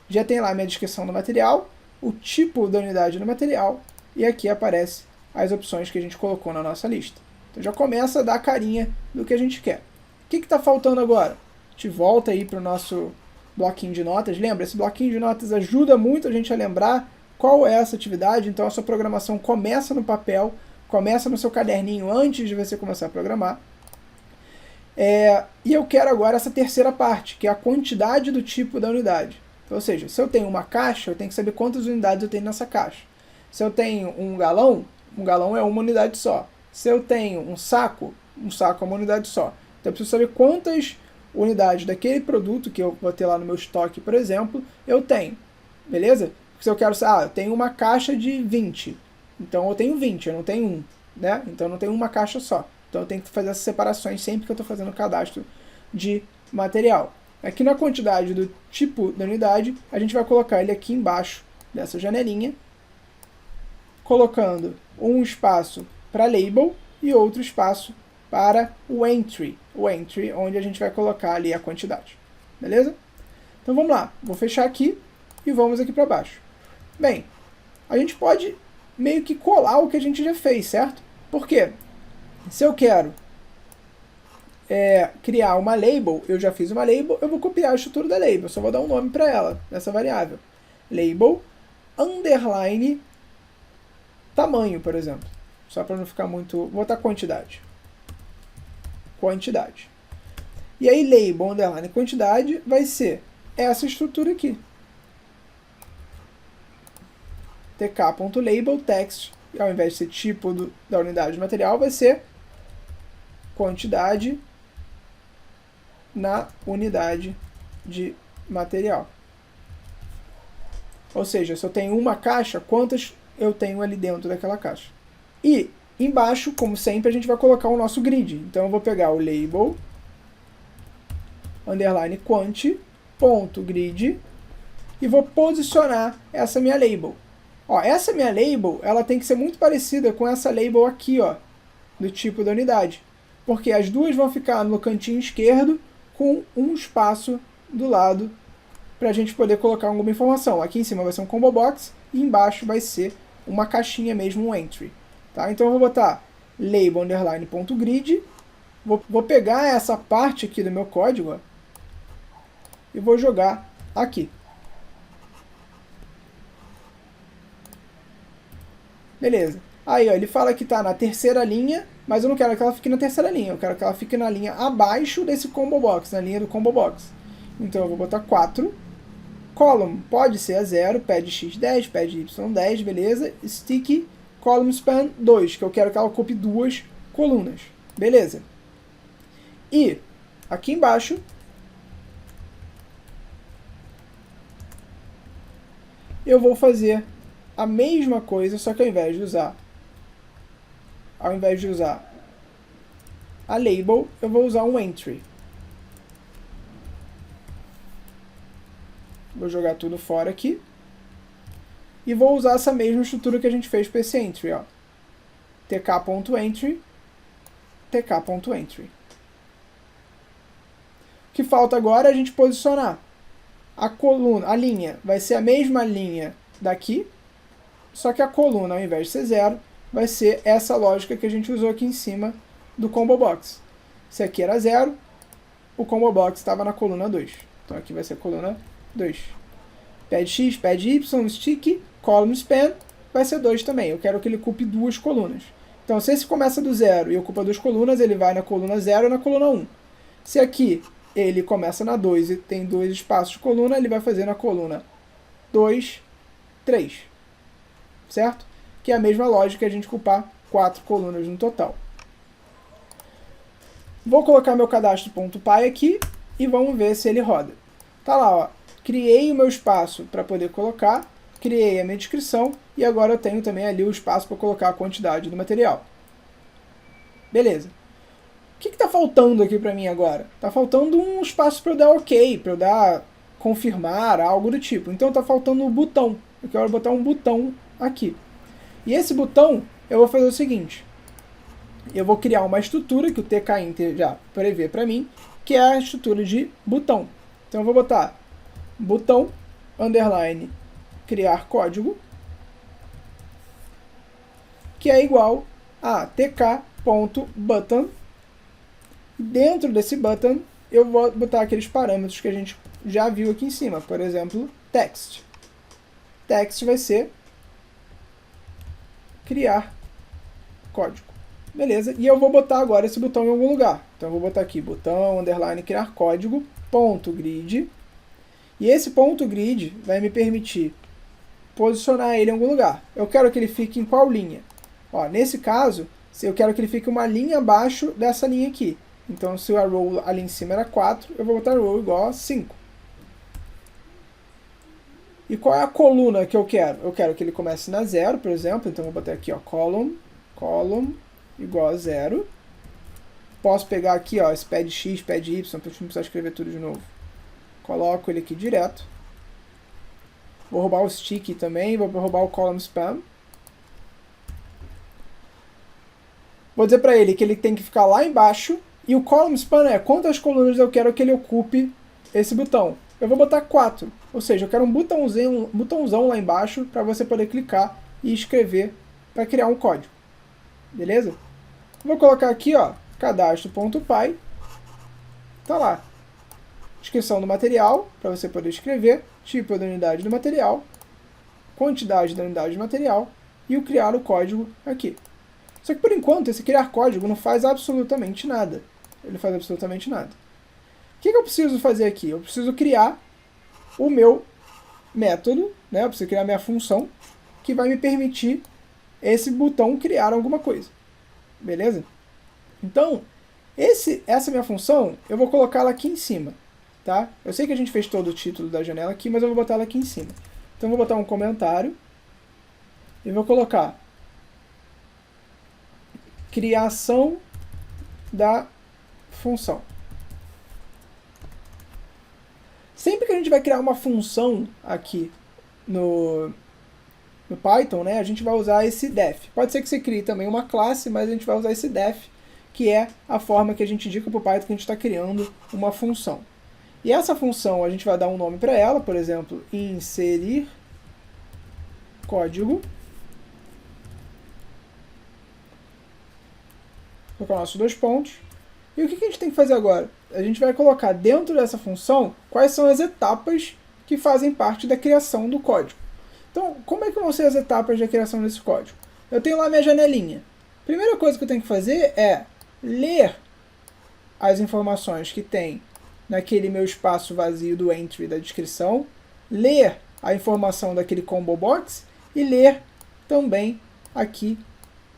Já tem lá a minha descrição do material, o tipo da unidade do material, e aqui aparece as opções que a gente colocou na nossa lista. Então já começa a dar a carinha do que a gente quer. O que está faltando agora? A gente volta aí para o nosso bloquinho de notas. Lembra, esse bloquinho de notas ajuda muito a gente a lembrar qual é essa atividade, então a sua programação começa no papel, começa no seu caderninho antes de você começar a programar. E eu quero agora essa terceira parte, que é a quantidade do tipo da unidade. Ou seja, se eu tenho uma caixa, eu tenho que saber quantas unidades eu tenho nessa caixa. Se eu tenho um galão é uma unidade só. Se eu tenho um saco é uma unidade só. Então eu preciso saber quantas unidades daquele produto que eu vou ter lá no meu estoque, por exemplo, eu tenho. Beleza? Porque se eu quero, eu tenho uma caixa de 20. Então eu tenho 20, eu não tenho 1. Né? Então eu não tenho uma caixa só. Então eu tenho que fazer essas separações sempre que eu estou fazendo o cadastro de material. Aqui na quantidade do tipo da unidade, a gente vai colocar ele aqui embaixo dessa janelinha, colocando um espaço para label e outro espaço para o entry. O entry, onde a gente vai colocar ali a quantidade. Beleza? Então vamos lá. Vou fechar aqui e vamos aqui para baixo. Bem, a gente pode meio que colar o que a gente já fez, certo? Por quê? Se eu quero criar uma label, eu já fiz uma label, eu vou copiar a estrutura da label, só vou dar um nome para ela, nessa variável. Label, underline, tamanho, por exemplo. Só para não ficar muito... Vou botar quantidade. Quantidade. E aí, label, underline, quantidade, vai ser essa estrutura aqui. tk.label, text, e ao invés de ser tipo da unidade de material, vai ser quantidade na unidade de material. Ou seja, se eu tenho uma caixa, quantas eu tenho ali dentro daquela caixa. E embaixo, como sempre, a gente vai colocar o nosso grid. Então eu vou pegar o label, underline quanti, ponto grid, e vou posicionar essa minha label. Ó, essa minha label, ela tem que ser muito parecida com essa label aqui, ó, do tipo da unidade. Porque as duas vão ficar no cantinho esquerdo com um espaço do lado para a gente poder colocar alguma informação. Aqui em cima vai ser um combo box e embaixo vai ser uma caixinha mesmo, um entry. Tá? Então eu vou botar label underline ponto grid, vou pegar essa parte aqui do meu código, ó, e vou jogar aqui. Beleza. Aí ó, ele fala que está na terceira linha, mas eu não quero que ela fique na terceira linha, eu quero que ela fique na linha abaixo desse combo box, na linha do combo box. Então eu vou botar 4. Column pode ser a 0, pad x10, pad y10, beleza. Stick, column span 2, que eu quero que ela ocupe 2 colunas. Beleza. E aqui embaixo eu vou fazer a mesma coisa, só que ao invés de usar a label, eu vou usar um entry. Vou jogar tudo fora aqui. E vou usar essa mesma estrutura que a gente fez para esse entry, ó. tk.entry, tk.entry. O que falta agora é a gente posicionar a coluna, a linha vai ser a mesma linha daqui, só que a coluna, ao invés de ser 0, vai ser essa lógica que a gente usou aqui em cima do combo box. Se aqui era 0, o combo box estava na coluna 2. Então aqui vai ser a coluna 2. Pad x, pad y, stick, column span, vai ser 2 também. Eu quero que ele ocupe 2 colunas. Então se esse começa do 0 e ocupa 2 colunas, ele vai na coluna 0 e na coluna 1. Se aqui ele começa na 2 e tem 2 espaços de coluna, ele vai fazer na coluna 2, 3. Certo? Que é a mesma lógica que a gente ocupar 4 colunas no total. Vou colocar meu cadastro.py aqui e vamos ver se ele roda. Tá lá, ó, criei o meu espaço para poder colocar, criei a minha descrição e agora eu tenho também ali o espaço para colocar a quantidade do material. Beleza. O que está faltando aqui para mim agora? Está faltando um espaço para eu dar OK, para eu dar confirmar, algo do tipo. Então está faltando um botão. Eu quero botar um botão aqui. E esse botão eu vou fazer o seguinte. Eu vou criar uma estrutura que o tkinter já prevê para mim, que é a estrutura de botão. Então eu vou botar botão, underline, criar código, que é igual a tk.button. Dentro desse button, eu vou botar aqueles parâmetros que a gente já viu aqui em cima. Por exemplo, text. Text vai ser criar código. Beleza? E eu vou botar agora esse botão em algum lugar. Então eu vou botar aqui, botão, underline, criar código, ponto grid. E esse ponto grid vai me permitir posicionar ele em algum lugar. Eu quero que ele fique em qual linha? Ó, nesse caso, eu quero que ele fique uma linha abaixo dessa linha aqui. Então, se o arrow ali em cima era 4, eu vou botar arrow igual a 5. E qual é a coluna que eu quero? Eu quero que ele comece na 0, por exemplo. Então, eu vou botar aqui, ó, column igual a 0. Posso pegar aqui, ó, esse pad x, pad y, para a gente não precisar escrever tudo de novo. Coloco ele aqui direto. Vou roubar o stick também, vou roubar o column span. Vou dizer para ele que ele tem que ficar lá embaixo. E o column span é quantas colunas eu quero que ele ocupe esse botão. Eu vou botar 4. Ou seja, eu quero um botãozão lá embaixo para você poder clicar e escrever para criar um código. Beleza? Vou colocar aqui, ó, cadastro.py. Tá lá. Descrição do material, para você poder escrever, tipo da unidade do material, quantidade da unidade do material e o criar o código aqui. Só que por enquanto esse criar código não faz absolutamente nada. Ele faz absolutamente nada. O que eu preciso fazer aqui? Eu preciso criar o meu método, né? Eu preciso criar a minha função que vai me permitir esse botão criar alguma coisa. Beleza? Então, essa minha função, eu vou colocar ela aqui em cima. Tá? Eu sei que a gente fez todo o título da janela aqui, mas eu vou botar ela aqui em cima. Então eu vou botar um comentário e vou colocar criação da função. Sempre que a gente vai criar uma função aqui no Python, né, a gente vai usar esse def. Pode ser que você crie também uma classe, mas a gente vai usar esse def, que é a forma que a gente indica para o Python que a gente está criando uma função. E essa função a gente vai dar um nome para ela, por exemplo, inserir código. Vou colocar nossos 2 pontos. E o que a gente tem que fazer agora? A gente vai colocar dentro dessa função quais são as etapas que fazem parte da criação do código. Então, como é que vão ser as etapas da criação desse código? Eu tenho lá minha janelinha. A primeira coisa que eu tenho que fazer é ler as informações que tem naquele meu espaço vazio do entry da descrição, ler a informação daquele combo box e ler também aqui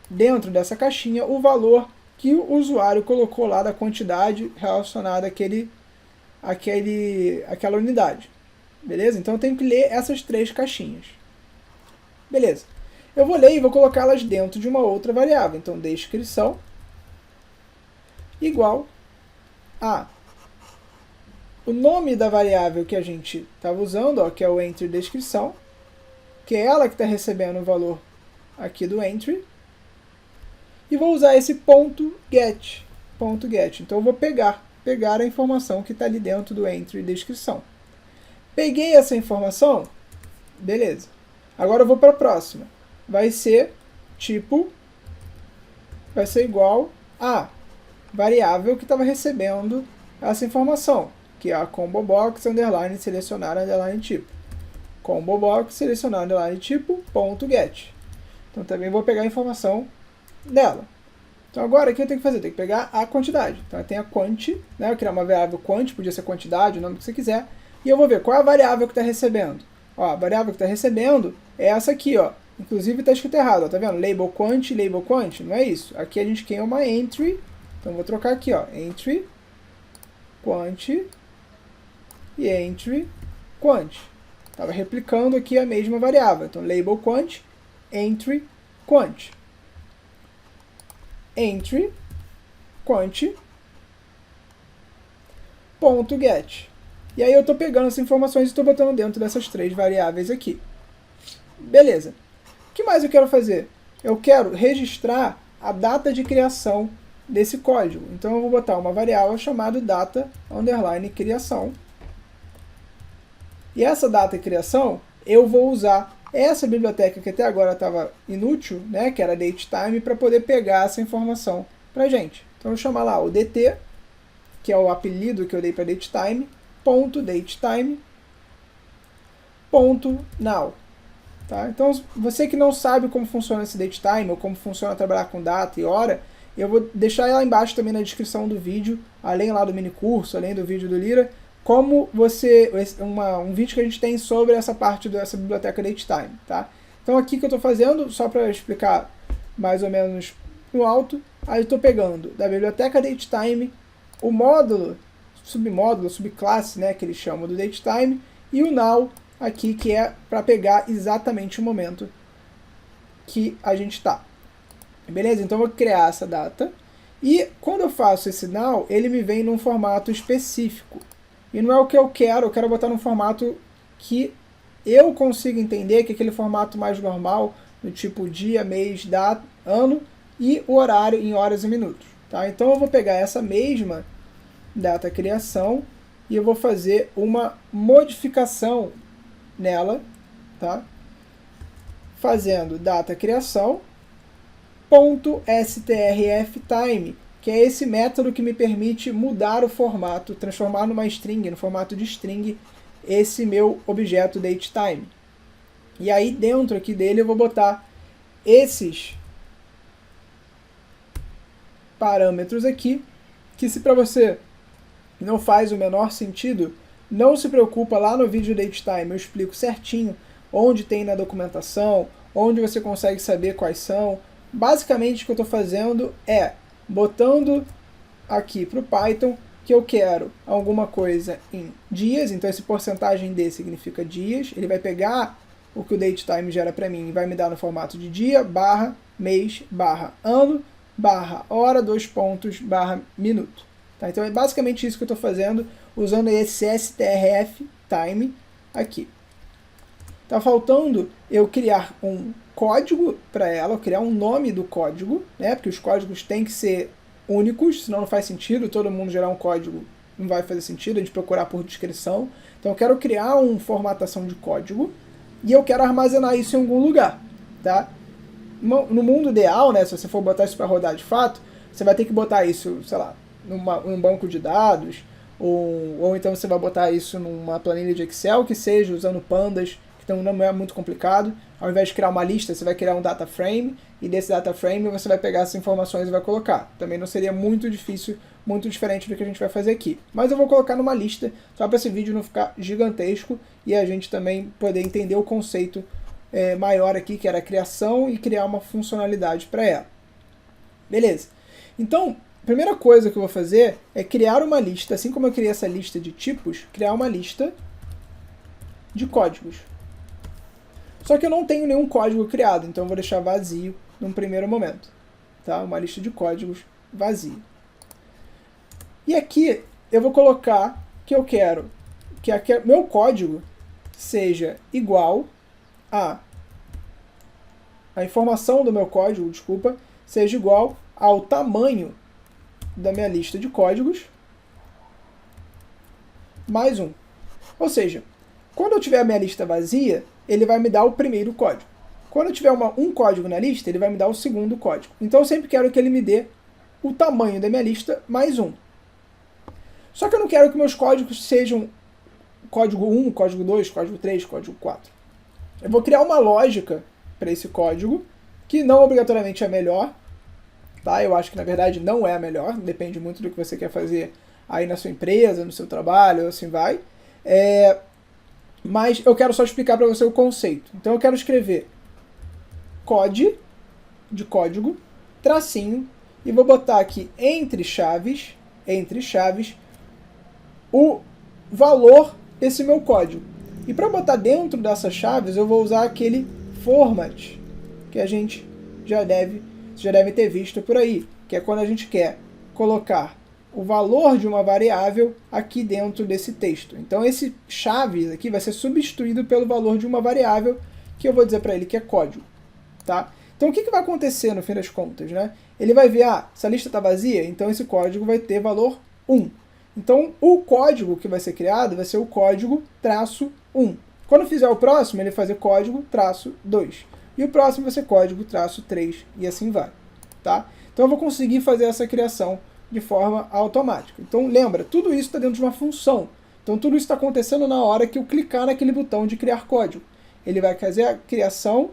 dentro dessa caixinha o valor que o usuário colocou lá da quantidade relacionada àquela unidade. Beleza? Então eu tenho que ler essas 3 caixinhas. Beleza. Eu vou ler e vou colocá-las dentro de uma outra variável. Então descrição igual a o nome da variável que a gente estava usando, ó, que é o entry descrição, que é ela que está recebendo o valor aqui do entry, e vou usar esse ponto get. Então eu vou pegar a informação que está ali dentro do entry descrição. Peguei essa informação, beleza. Agora eu vou para a próxima. Vai ser tipo, vai ser igual a variável que estava recebendo essa informação, que é a combo box underline selecionar underline tipo. Combo box selecionar underline tipo ponto get. Então também vou pegar a informação dela. Então agora o que eu tenho que fazer? Eu tenho que pegar a quantidade. Então eu tenho a quant, né? Eu criar uma variável quant, podia ser quantidade, o nome que você quiser. E eu vou ver qual é a variável que está recebendo. Ó, a variável que está recebendo é essa aqui, ó. Inclusive está escrito errado, ó, tá vendo? Label quant, não é isso. Aqui a gente quer uma entry. Então vou trocar aqui, ó, entry quant e entry quant. Estava replicando aqui a mesma variável. Então, label quant, entry quant. Entry quant ponto get. E aí eu estou pegando essas informações e estou botando dentro dessas três variáveis aqui. Beleza. O que mais eu quero fazer? Eu quero registrar a data de criação desse código. Então eu vou botar uma variável chamada data underline criação. E essa data de criação, eu vou usar essa biblioteca que até agora estava inútil, né, que era datetime, para poder pegar essa informação para a gente. Então eu vou chamar lá o dt, que é o apelido que eu dei para datetime, ponto datetime, ponto now. Tá? Então, você que não sabe como funciona esse datetime, ou como funciona trabalhar com data e hora, eu vou deixar lá embaixo também na descrição do vídeo, além lá do mini curso, além do vídeo do Lira, como você, um vídeo que a gente tem sobre essa parte dessa biblioteca datetime. Tá? Então aqui que eu estou fazendo, só para explicar mais ou menos no alto, aí eu estou pegando da biblioteca datetime o módulo, submódulo, subclasse, né, que eles chamam do datetime, e o now aqui, que é para pegar exatamente o momento que a gente está. Beleza? Então eu vou criar essa data, e quando eu faço esse now, ele me vem num formato específico. E não é o que eu quero botar num formato que eu consiga entender, que é aquele formato mais normal, do tipo dia, mês, data, ano, e o horário em horas e minutos. Tá? Então eu vou pegar essa mesma data criação e eu vou fazer uma modificação nela, tá? Fazendo data criação ponto strftime, que é esse método que me permite mudar o formato, transformar numa string, no formato de string, esse meu objeto datetime. E aí dentro aqui dele eu vou botar esses parâmetros aqui, que se para você não faz o menor sentido, não se preocupa, lá no vídeo datetime eu explico certinho onde tem na documentação, onde você consegue saber quais são. Basicamente o que eu estou fazendo é botando aqui para o Python que eu quero alguma coisa em dias, então esse porcentagem D significa dias, ele vai pegar o que o datetime gera para mim e vai me dar no formato de dia, barra, mês, barra, ano, barra, hora, dois pontos, barra, minuto. Tá? Então é basicamente isso que eu estou fazendo, usando esse strftime aqui. Tá faltando eu criar um código para ela, criar um nome do código, né? Porque os códigos têm que ser únicos, senão não faz sentido, todo mundo gerar um código não vai fazer sentido, a gente procurar por descrição. Então eu quero criar uma formatação de código e eu quero armazenar isso em algum lugar. Tá? No mundo ideal, né, se você for botar isso para rodar de fato, você vai ter que botar isso, sei lá, num banco de dados, ou então você vai botar isso numa planilha de Excel que seja usando pandas, que então não é muito complicado. Ao invés de criar uma lista, você vai criar um data frame, e desse data frame você vai pegar essas informações e vai colocar. Também não seria muito difícil, muito diferente do que a gente vai fazer aqui. Mas eu vou colocar numa lista, só para esse vídeo não ficar gigantesco, e a gente também poder entender o conceito maior aqui, que era a criação, e criar uma funcionalidade para ela. Beleza. Então, a primeira coisa que eu vou fazer é criar uma lista, assim como eu criei essa lista de tipos, criar uma lista de códigos. Só que eu não tenho nenhum código criado, então eu vou deixar vazio num primeiro momento. Tá? Uma lista de códigos vazia. E aqui eu vou colocar que eu quero que meu código seja igual a informação do meu código, desculpa, seja igual ao tamanho da minha lista de códigos mais um. Ou seja, quando eu tiver a minha lista vazia, ele vai me dar o primeiro código. Quando eu tiver um código na lista, ele vai me dar o segundo código. Então eu sempre quero que ele me dê o tamanho da minha lista mais um. Só que eu não quero que meus códigos sejam código 1, código 2, código 3, código 4. Eu vou criar uma lógica para esse código, que não obrigatoriamente é melhor. Tá? Eu acho que na verdade não é a melhor, depende muito do que você quer fazer aí na sua empresa, no seu trabalho, assim vai. Mas eu quero só explicar para você o conceito. Então eu quero escrever code, de código, tracinho, e vou botar aqui entre chaves, o valor esse meu código. E para botar dentro dessas chaves, eu vou usar aquele format, que a gente já deve ter visto por aí, que é quando a gente quer colocar o valor de uma variável aqui dentro desse texto. Então esse chave aqui vai ser substituído pelo valor de uma variável, que eu vou dizer para ele que é código. Tá? Então o que vai acontecer no fim das contas? Né? Ele vai ver, essa lista está vazia, então esse código vai ter valor 1. Então o código que vai ser criado vai ser o código traço 1. Quando fizer o próximo, ele vai fazer código traço 2. E o próximo vai ser código traço 3 e assim vai. Tá? Então eu vou conseguir fazer essa criação de forma automática. Então lembra, tudo isso está dentro de uma função. Então tudo isso está acontecendo na hora que eu clicar naquele botão de criar código. Ele vai fazer a criação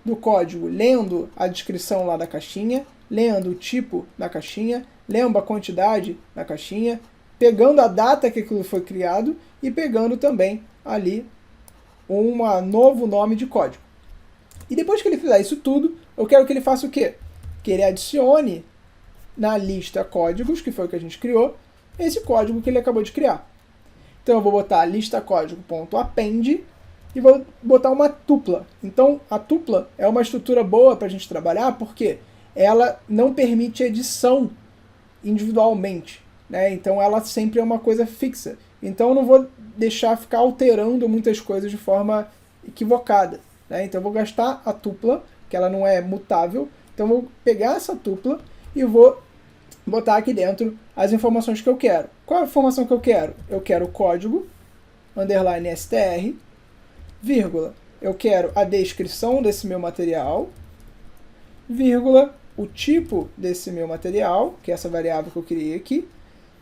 do código lendo a descrição lá da caixinha, lendo o tipo da caixinha, lendo a quantidade da caixinha, pegando a data que aquilo foi criado e pegando também ali um novo nome de código. E depois que ele fizer isso tudo, eu quero que ele faça o quê? Que ele adicione na lista códigos, que foi o que a gente criou, esse código que ele acabou de criar. Então eu vou botar lista código.append e vou botar uma tupla. Então a tupla é uma estrutura boa para a gente trabalhar porque ela não permite edição individualmente, né? Então ela sempre é uma coisa fixa. Então eu não vou deixar ficar alterando muitas coisas de forma equivocada, né? Então eu vou gastar a tupla, que ela não é mutável. Então eu vou pegar essa tupla e vou botar aqui dentro as informações que eu quero. Qual é a informação que eu quero? Eu quero o código, underline str, vírgula, eu quero a descrição desse meu material, vírgula, o tipo desse meu material, que é essa variável que eu criei aqui,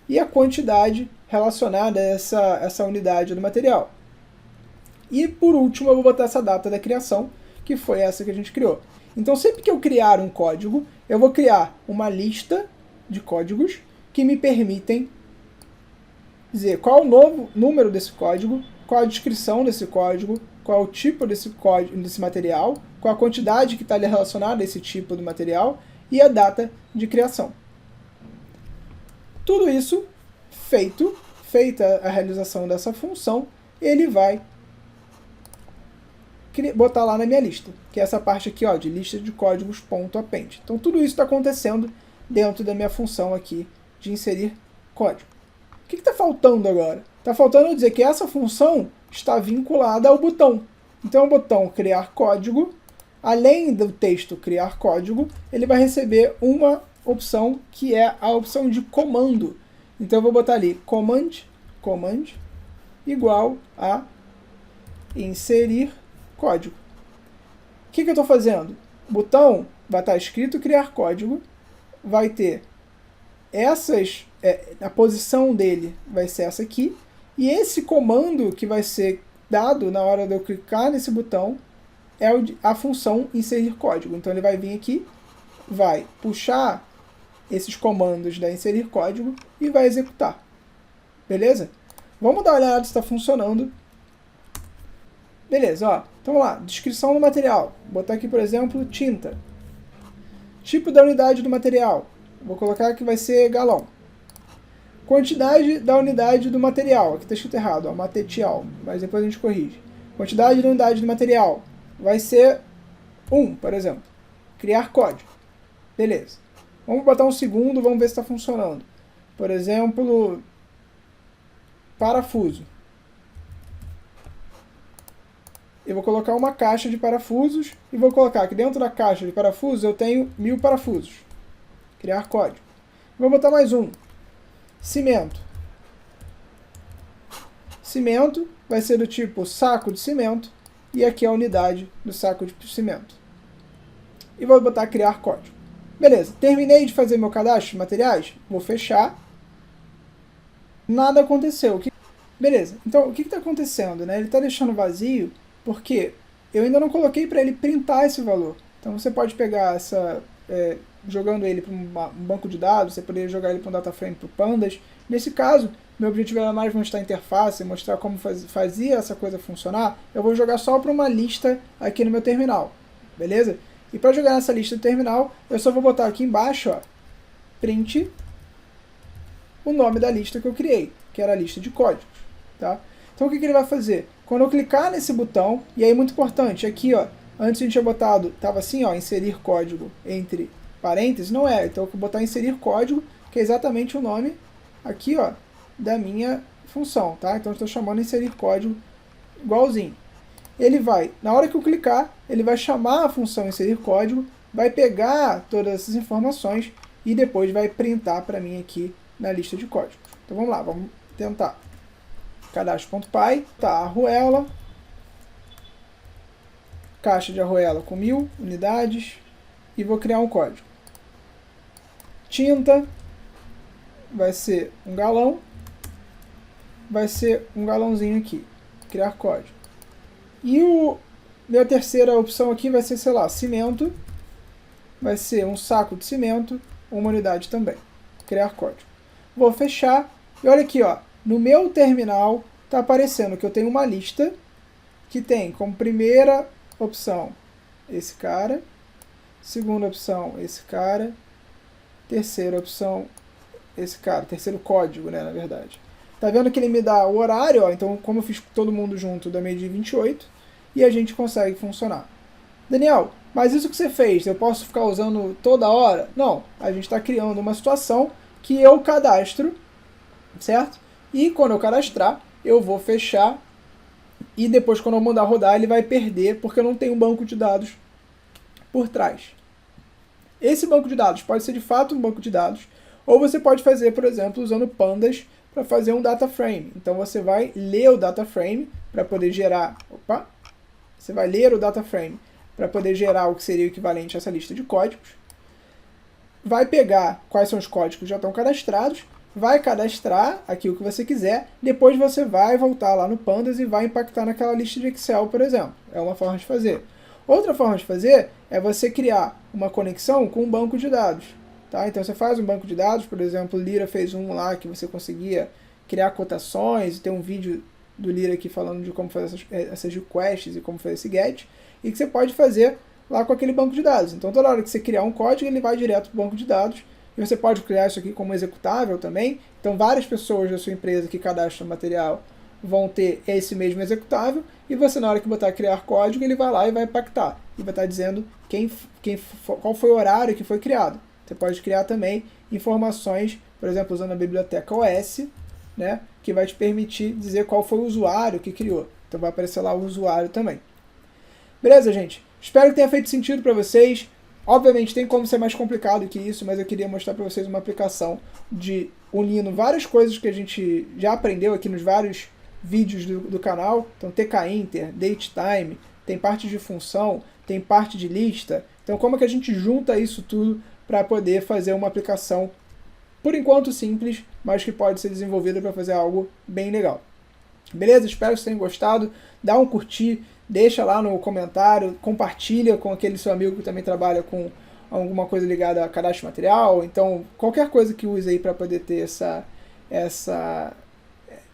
e a quantidade relacionada a essa unidade do material. E por último eu vou botar essa data da criação, que foi essa que a gente criou. Então sempre que eu criar um código, eu vou criar uma lista de códigos que me permitem dizer qual é o novo número desse código, qual a descrição desse código, qual é o tipo desse material, qual a quantidade que está relacionada a esse tipo de material e a data de criação. Tudo isso feita a realização dessa função, ele vai botar lá na minha lista, que é essa parte aqui, ó, de lista de códigos.append. Então tudo isso está acontecendo dentro da minha função aqui de inserir código. O que está faltando agora? Está faltando eu dizer que essa função está vinculada ao botão. Então o botão criar código, além do texto criar código, ele vai receber uma opção que é a opção de comando. Então eu vou botar ali command igual a inserir código. O que eu estou fazendo? O botão vai estar escrito criar código, vai ter a posição dele vai ser essa aqui, e esse comando que vai ser dado na hora de eu clicar nesse botão é a função inserir código. Então ele vai vir aqui, vai puxar esses comandos da inserir código e vai executar. Beleza? Vamos dar uma olhada se está funcionando. Beleza, ó. Então vamos lá, descrição do material. Vou botar aqui, por exemplo, tinta. Tipo da unidade do material. Vou colocar que vai ser galão. Quantidade da unidade do material. Aqui está escrito errado, ó, matetial, mas depois a gente corrige. Quantidade da unidade do material vai ser 1, por exemplo. Criar código. Beleza. Vamos botar um segundo, vamos ver se está funcionando. Por exemplo, parafuso. Eu vou colocar uma caixa de parafusos e vou colocar que dentro da caixa de parafusos eu tenho 1000 parafusos. Criar código. Vou botar mais um. Cimento. Cimento vai ser do tipo saco de cimento e aqui é a unidade do saco de cimento. E vou botar criar código. Beleza, terminei de fazer meu cadastro de materiais, vou fechar. Nada aconteceu. Beleza, então o que está acontecendo? Né? Ele está deixando vazio porque eu ainda não coloquei para ele printar esse valor. Então você pode pegar jogando ele para um banco de dados, você poderia jogar ele para um data frame para o Pandas. Nesse caso, meu objetivo era mais mostrar a interface, mostrar como fazia essa coisa funcionar. Eu vou jogar só para uma lista aqui no meu terminal, beleza? E para jogar nessa lista do terminal, eu só vou botar aqui embaixo, ó, print o nome da lista que eu criei, que era a lista de códigos. Tá? Então o que ele vai fazer? Quando eu clicar nesse botão, e aí muito importante, aqui ó, antes a gente tinha botado, estava assim ó, inserir código entre parênteses, não é, então eu vou botar inserir código, que é exatamente o nome aqui ó, da minha função, tá? Então eu estou chamando inserir código igualzinho. Ele vai, na hora que eu clicar, ele vai chamar a função inserir código, vai pegar todas essas informações e depois vai printar para mim aqui na lista de códigos. Então vamos lá, vamos tentar. Cadastro.py, tá, arruela, caixa de arruela com 1000 unidades e vou criar um código. Tinta vai ser um galão, vai ser um galãozinho aqui, criar código. E minha terceira opção aqui vai ser, sei lá, cimento, vai ser um saco de cimento, uma unidade também, criar código. Vou fechar, e olha aqui, ó, no meu terminal está aparecendo que eu tenho uma lista que tem como primeira opção esse cara, segunda opção esse cara, terceira opção esse cara, terceiro código, né, na verdade. Tá vendo que ele me dá o horário, ó, então como eu fiz todo mundo junto, dá meio-dia 28, e a gente consegue funcionar. Daniel, mas isso que você fez, eu posso ficar usando toda hora? Não, a gente está criando uma situação que eu cadastro, certo? E quando eu cadastrar, eu vou fechar, e depois quando eu mandar rodar, ele vai perder, porque eu não tenho um banco de dados por trás. Esse banco de dados pode ser de fato um banco de dados, ou você pode fazer, por exemplo, usando pandas para fazer um data frame. Então você vai ler o data frame para poder gerar... Opa! Você vai ler o data frame para poder gerar o que seria o equivalente a essa lista de códigos. Vai pegar quais são os códigos que já estão cadastrados, vai cadastrar aqui o que você quiser, depois você vai voltar lá no Pandas e vai impactar naquela lista de Excel, por exemplo. É uma forma de fazer. Outra forma de fazer é você criar uma conexão com um banco de dados. Tá? Então você faz um banco de dados, por exemplo, o Lira fez um lá que você conseguia criar cotações, tem um vídeo do Lira aqui falando de como fazer essas requests e como fazer esse get, e que você pode fazer lá com aquele banco de dados. Então toda hora que você criar um código, ele vai direto para o banco de dados, e você pode criar isso aqui como executável também. Então várias pessoas da sua empresa que cadastram material vão ter esse mesmo executável, e você na hora que botar criar código, ele vai lá e vai impactar, e vai estar dizendo qual foi o horário que foi criado. Você pode criar também informações, por exemplo, usando a biblioteca OS, né, que vai te permitir dizer qual foi o usuário que criou. Então vai aparecer lá o usuário também. Beleza, gente? Espero que tenha feito sentido para vocês. Obviamente tem como ser mais complicado que isso, mas eu queria mostrar para vocês uma aplicação de unindo várias coisas que a gente já aprendeu aqui nos vários vídeos do canal. Então tkinter, datetime, tem parte de função, tem parte de lista. Então como é que a gente junta isso tudo para poder fazer uma aplicação, por enquanto simples, mas que pode ser desenvolvida para fazer algo bem legal. Beleza? Espero que vocês tenham gostado. Dá um curtir, deixa lá no comentário, compartilha com aquele seu amigo que também trabalha com alguma coisa ligada a cadastro de material. Então, qualquer coisa que use aí para poder ter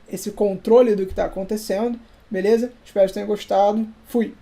esse controle do que está acontecendo. Beleza? Espero que vocês tenham gostado. Fui!